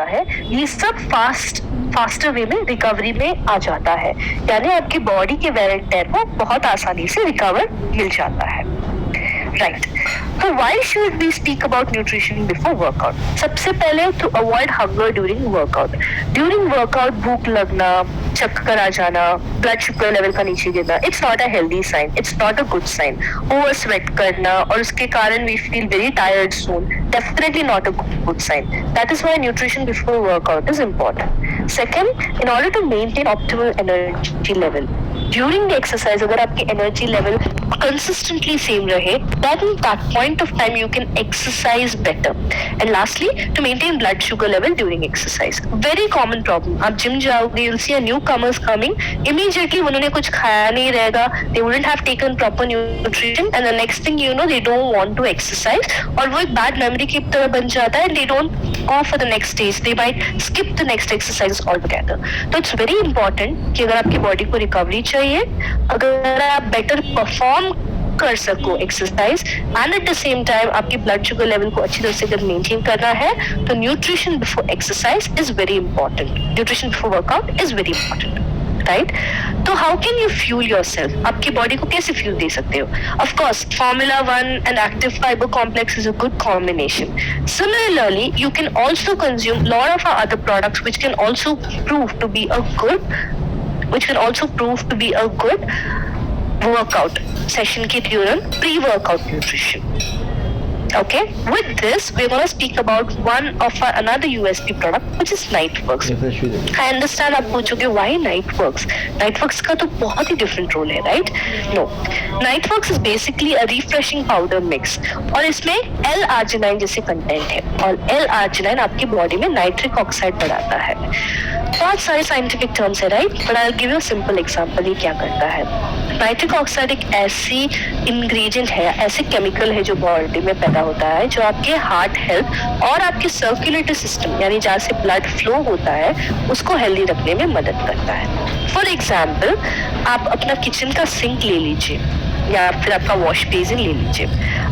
होता है, ये सब फास्टर वे में रिकवरी में आ जाता है, यानी आपकी बॉडी के वेयर एंड टेयर को बहुत आसानी से रिकवर मिल जाता है, राइट। तो why should we speak about nutrition before workout? सबसे पहले to avoid hunger during workout. During workout भूख लगना, चक्कर आ जाना, ब्लड शुगर लेवल का नीचे गिरना, it's not a healthy sign, it's not a good sign. Over sweat करना और उसके कारण we feel very tired soon, definitely not a good sign. That is why nutrition before workout is important. Second, in order to maintain optimal energy level, during the exercise अगर आपकी energy level consistently same रहे, then at that point of time you can exercise better. And lastly, to maintain blood sugar level during exercise. Very common problem. आप gym जाओगे, you'll see a newcomers coming. Immediately उन्होंने कुछ खाया नहीं रहेगा, they wouldn't have taken proper nutrition, and the next thing you know, they don't want to exercise. और वो एक bad memory की तरह बन जाता है, they don't go for the next stage, they might skip the next exercise altogether. तो it's very important कि अगर आपकी बॉडी को रिकवरी चाहिए, अगर आप बेटर परफॉर्म कर सको exercise and at the same time आपकी ब्लड शुगर लेवल को अच्छी तरह से अगर मेंटेन करना है, तो nutrition before exercise is very important, nutrition before workout is very important, right. तो how can you fuel yourself? आपकी बॉडी को कैसे फ्यूल दे सकते हो? Of course Formula 1 and active fiber complex is a good combination. Similarly, you can also consume lot of our other products which can also prove to be a good workout session के during pre-workout nutrition. Okay, with this we're going to speak about one of our another USP product which is Nightworks. I understand आप पूछोगे why Nightworks? Nightworks का तो बहुत ही different role है, right? No, Nightworks is basically a refreshing powder mix और इसमें L-arginine जैसे content है और L-arginine आपकी बॉडी में नाइट्रिक ऑक्साइड बढ़ाता है। बहुत सारे साइंटिफिक टर्म्स है, right, but I will give you simple example ये क्या करता है। नाइट्रिक ऑक्साइड एक ऐसी इंग्रेडिएंट है, ऐसे केमिकल है जो बॉडी में पैदा होता है, जो आपके हार्ट हेल्थ और आपके सर्कुलेटरी सिस्टम यानी जहाँ से ब्लड फ्लो होता है उसको हेल्दी रखने में मदद करता है। फॉर एग्जाम्पल, आप अपना किचन का सिंक ले लीजिए या फिर आपका वॉश बेसिन ले लीजिए,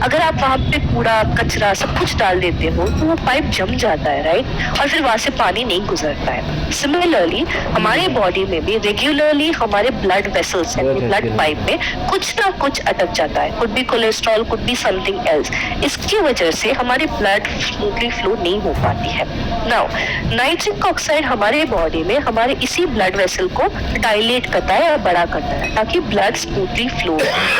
अगर आप वहाँ पे कूड़ा कचरा सब कुछ डाल देते हो तो वो पाइप जम जाता है, राइट, और फिर वहाँ से पानी नहीं गुजरता है। सिमिलरली हमारे बॉडी में भी रेगुलरली हमारे ब्लड वेसल्स यानी ब्लड पाइप में कुछ ना कुछ अटक जाता है, could be cholesterol, could be something else, इसकी वजह से हमारी ब्लड स्मूथली फ्लो नहीं हो पाती है। नाउ नाइट्रिक ऑक्साइड हमारे बॉडी में हमारे इसी ब्लड वेसल को डायलेट करता है या बड़ा करता है ताकि ब्लड स्मूथली फ्लो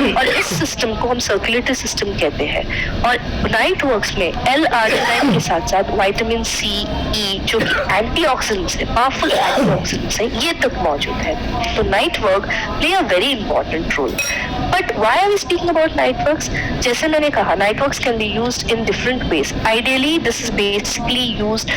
और इस सिस्टम को हम सर्कुलेटरी सिस्टम कहते हैं। और नाइटवर्क्स में L-arginine के साथ साथ विटामिन सी, ई जो कि एंटीऑक्सीडेंट्स है, पावरफुल एंटीऑक्सीडेंट्स है, ये तक मौजूद है। तो Nitework play a very important role. But why are we speaking about Niteworks? जैसे मैंने कहा, Niteworks can be used in different ways. Ideally this is basically used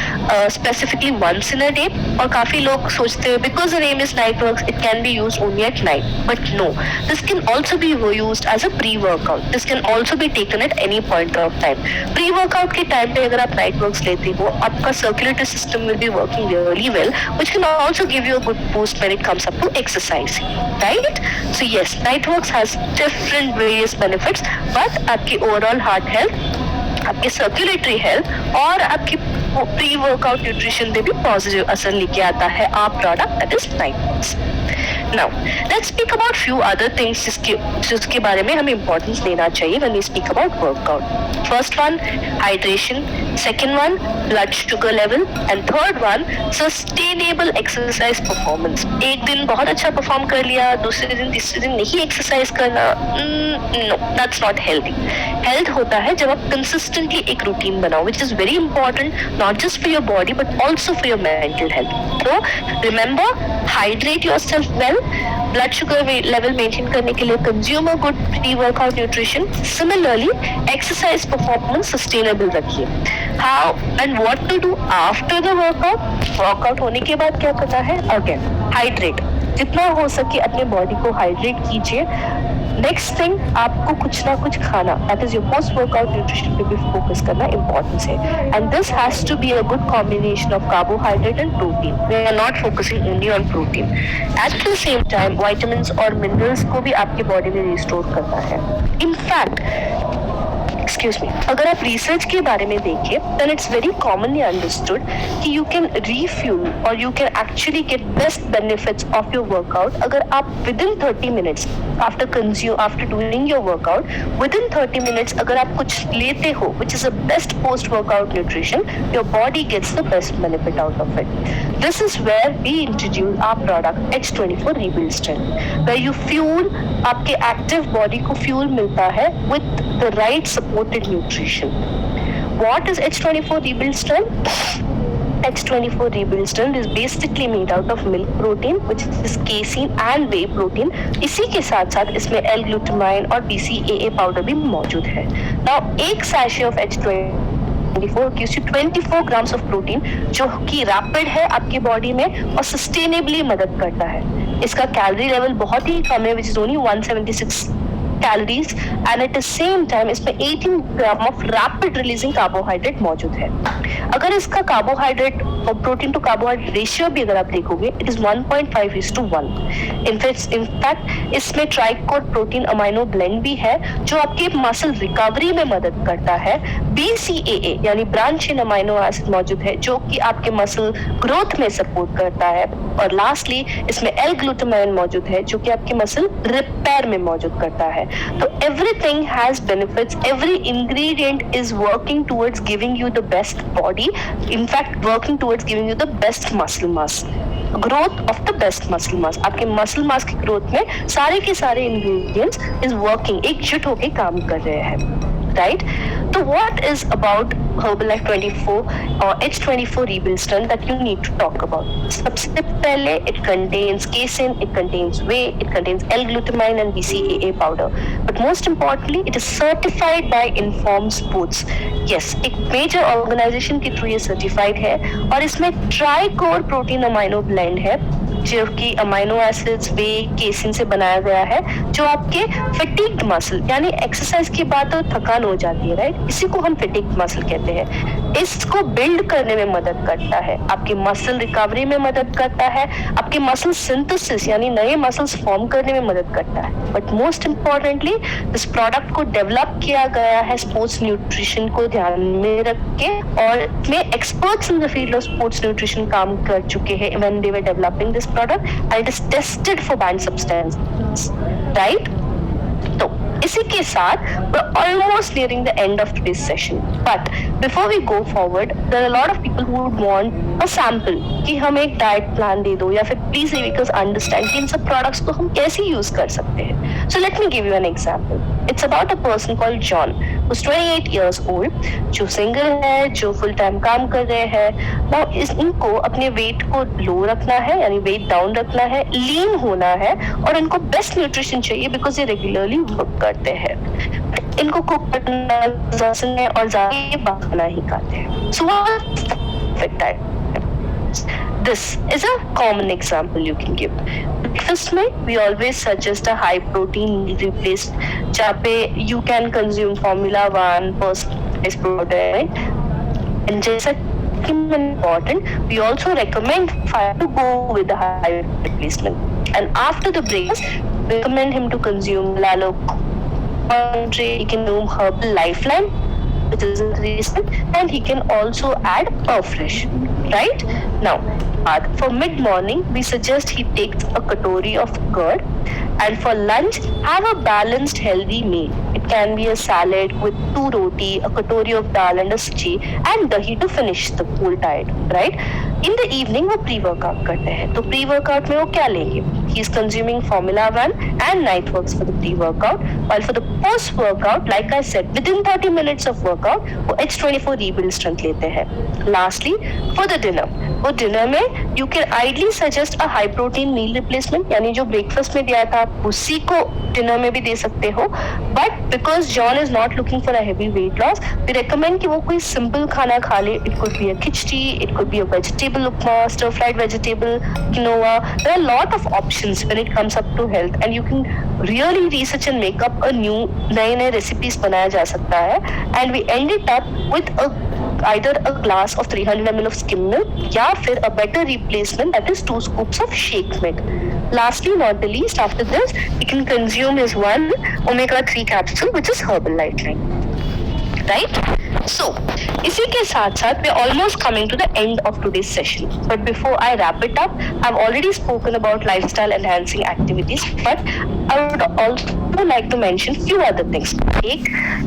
specifically once in a day, और काफी लोग सोचते हैं because the name is Niteworks it can be used only at night, but no, this can also be used as a pre-workout. This can also be taken at any point of time. Pre-workout के time पे अगर आप Nightworks लेते हो, आपका circulatory system will be working really well, which can also give you a good boost when it comes up to exercise, right? So yes, Nightworks has different various benefits, but आपकी overall heart health, आपकी circulatory health और आपकी pre workout nutrition पे भी positive असर लेके आता है आप product that is Niteworks. Now let's speak about few other things जिसके बारे में हमें इंपॉर्टेंस देना चाहिए when we speak about workout. First one hydration, second one blood sugar level and third one sustainable exercise performance. एक दिन बहुत अच्छा परफॉर्म कर लिया, दूसरे दिन तीसरे दिन नहीं एक्सरसाइज करना, no that's not healthy. Health होता है जब आप कंसिस्टेंटली एक रूटीन बनाओ, which is very important not just for your body but also for your mental health. तो remember, hydrate yourself well, blood sugar level maintain करने के लिए consume a good pre workout nutrition. Similarly exercise performance sustainable रखिए। How and what to do after the workout? Workout होने के बाद क्या करना है? अगेन हाइड्रेट, जितना हो सके अपने बॉडी को हाइड्रेट कीजिए। नेक्स्ट थिंग, आपको कुछ ना कुछ खाना, that is your post workout nutrition पे भी फोकस करना इंपॉर्टेंस है, and this has to be a good combination of carbohydrate and protein. We are not focusing only on protein. At the same time vitamins और minerals को भी आपकी body में restore करना है। इनफैक्ट एक्सक्यूज मी, अगर आप रिसर्च के बारे में देखें then it's very commonly understood कि you can refuel or you can actually get best benefits of your workout अगर आप within 30 minutes after doing your workout within 30 minutes अगर आप कुछ लेते हो which is a best post workout nutrition, your body gets the best benefit out of it. This is where we introduce our product H24 Rebuild Strength where you fuel, आपके active body को fuel मिलता है with the right supported nutrition. What is H24 Rebuild Strength? H24 Rebuild Strength is basically made out of milk protein which is casein and whey protein. इसी के साथ साथ इसमें L-glutamine और BCAA पाउडर भी मौजूद है. Now एक sachet of H24 gives you 24 grams of protein जो कि रैपिड है आपकी बॉडी में और सस्टेनेबली मदद करता है. इसका कैलोरी लेवल बहुत ही कम है which is only 176 calories and at the same time इसमें 18 gram of rapid releasing carbohydrate मौजूद है. अगर इसका कार्बोहाइड्रेट और प्रोटीन टू कार्बोहाइड्रेट रेशियो भी अगर आप देखोगे इट इज 1.5:1. इनफैक्ट इसमें ट्राइकोर प्रोटीन अमाइनो ब्लेंड भी है जो आपके मसल रिकवरी में मदद करता है. BCAA यानी ब्रांच चेन अमाइनो एसिड मौजूद है जो कि आपके मसल ग्रोथ में सपोर्ट करता है. और लास्टली इसमें L-ग्लूटामाइन मौजूद है जो कि आपके मसल रिपेयर में मौजूद करता है. तो everything has benefits, every ingredient is working towards giving you the best body, in fact working towards giving you the best muscle mass, growth of the best muscle mass. आपके muscle mass की growth में सारे के सारे ingredients is working, एकजुट होके काम कर रहे हैं. Right? So what is about Herbalife 24 or H24 Rebuild Strength that you need to talk about? सबसे पहले it contains casein, it contains whey, it contains L-glutamine and BCAA powder. But most importantly, it is certified by Inform Sports. Yes, एक major organization के through ये certified है और इसमें Tricore protein amino blend है जो कि अमाइनो एसिड्स वे casein से बनाया गया है जो आपके फटीग्ड मसल यानी एक्सरसाइज के बाद तो थकान हो जाती है राइट, इसी को हम फटीग्ड मसल कहते हैं. इसको बिल्ड करने में मदद करता है, आपके मसल रिकवरी में मदद करता है, आपके मसल सिंथेसिस यानी नए मसल्स फॉर्म करने में मदद करता है. बट मोस्ट इम्पोर्टेंटली इस प्रोडक्ट को डेवलप किया गया है स्पोर्ट्स न्यूट्रिशन को ध्यान में रख के और इसमें experts in the field of sports nutrition काम कर चुके हैं when they were developing this product and it is tested for banned substances, right? तो इसी के साथ we're almost nearing the end of today's session. But before we go forward, there are a lot of people who would want a sample कि हमें एक diet plan दे दो या फिर प्लीज वीकर्स अंडरस्टैंड कि इन सब प्रोडक्ट्स को हम कैसे यूज कर सकते हैं. So let me give you an example. It's about a person called John who's 28 years old, जो सिंगल है, जो फुल टाइम काम कर रहे हैं. Now इनको अपने वेट को लो रखना है यानी वेट डाउन रखना है, लीन होना है और इनको बेस्ट न्यूट्रिशन चाहिए बिकॉज ये रेगुलरली वर्क करते हैं. इनको कुक करना है और ज्यादा बाहर ही खाते हैं. So perfect diet. This is a common example you can give. Breakfast में we always suggest a high protein meal replaced जहाँ पे you can consume Formula 1 personalized product, right? And जैसा कि important, we also recommend to go with the high replacement. And after the breakfast, we recommend him to consume Lalo. He can do Herbal Lifeline, which is recent, and he can also add Perfresh. Right now, for mid-morning, we suggest he takes a katori of curd, and for lunch, have a balanced, healthy meal. It can be a salad with 2 roti, a katori of dal, and a sachi, and dahi to finish the whole diet. Right? In the evening, वो pre-workout करते हैं. तो pre-workout में वो क्या लेंगे? He is consuming Formula 1 and Nightworks for the pre-workout, while for the post-workout, like I said, within 30 minutes of workout, वो H24 Rebuild Strength लेते हैं. Lastly, for the dinner, वो dinner में you can ideally suggest a high protein meal replacement, यानी जो breakfast में दिया था उसी को dinner में भी दे सकते हो. But because John is not looking for a heavy weight loss, we recommend कि वो कोई simple खाना खा ले. It could be a khichdi, it could be a vegetable upma, stir-fried vegetable, quinoa. There are a lot of options when it comes up to health, and you can really research and make up a new नए recipes बनाया जा सकता है. And we end it up with either a glass of 300 ml of skim milk या फिर a better replacement that is 2 scoops of shake milk. Lastly, not the least, after this, he can consume his one omega-3 capsule, which is Herbal Lifeline. Right? So इसी के साथ साथ we almost coming to the end of today's session, but before I wrap it up, I have already spoken about lifestyle enhancing activities, but I would also like to mention few other things. एक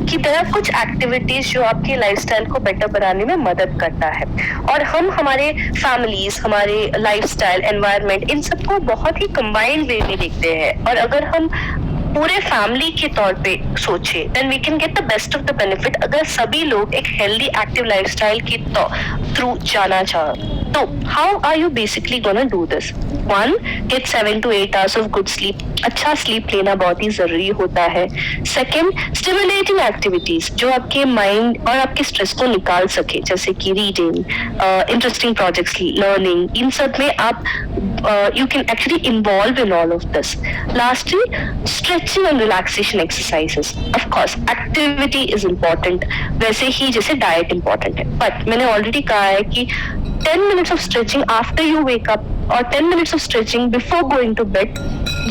कि there are कुछ activities जो आपकी lifestyle को better बनाने में मदद करता है, और हम हमारे फैमिलीज, हमारे लाइफस्टाइल, एनवायरनमेंट, इन सबको बहुत ही कंबाइंड वे में देखते हैं, और अगर हम पूरे फैमिली के तौर पे सोचे then we can get the best of the benefit अगर सभी लोग एक हेल्दी एक्टिव लाइफस्टाइल के थ्रू जाना चाहें। तो how are you basically gonna do this? 1, get 7 to 8 hours of good sleep. अच्छा स्लीप लेना बहुत ही जरूरी होता है। सेकेंड, स्टिमुलेटिंग एक्टिविटीज जो आपके माइंड और आपके स्ट्रेस को निकाल सके, जैसे कि रीडिंग, इंटरेस्टिंग प्रोजेक्ट्स, लर्निंग, इन सब में आप you can actually involve in all of this. Lastly, stretching and relaxation exercises. Of course, activity is important, वैसे ही जैसे diet important है, but मैंने already कहा है कि 10 minutes of stretching after you wake up और 10 minutes of stretching before going to bed,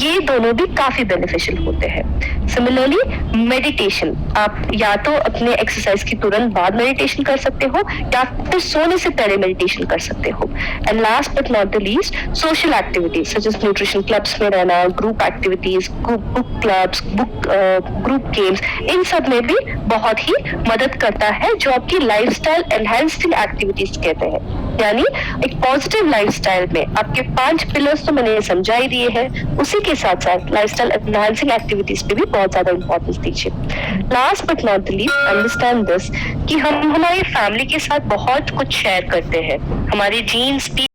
ये दोनों भी काफी बेनिफिशियल होते हैं। सिमिलरली मेडिटेशन, आप या तो अपने एक्सरसाइज के तुरंत बाद मेडिटेशन कर सकते हो या फिर सोने से पहले मेडिटेशन कर सकते हो। And last but not the least, social activities such as nutrition clubs में रहना, group activities, book clubs, group games, इन सब में भी बहुत ही मदद करता है, जो आपकी लाइफस्टाइल एनहांसिंग एक्टिविटीज कहते हैं। यानी एक पॉजिटिव लाइफस्टाइल में आपके 5 पिलर्स तो मैंने समझा ही दिए हैं, उसी के साथ साथ लाइफस्टाइल एनहांसिंग एक्टिविटीज पे भी बहुत ज्यादा इंपॉर्टेंस दीजिए। Last but not the least, understand this कि हम हमारी फैमिली के साथ बहुत कुछ शेयर करते हैं, हमारे जीन्स भी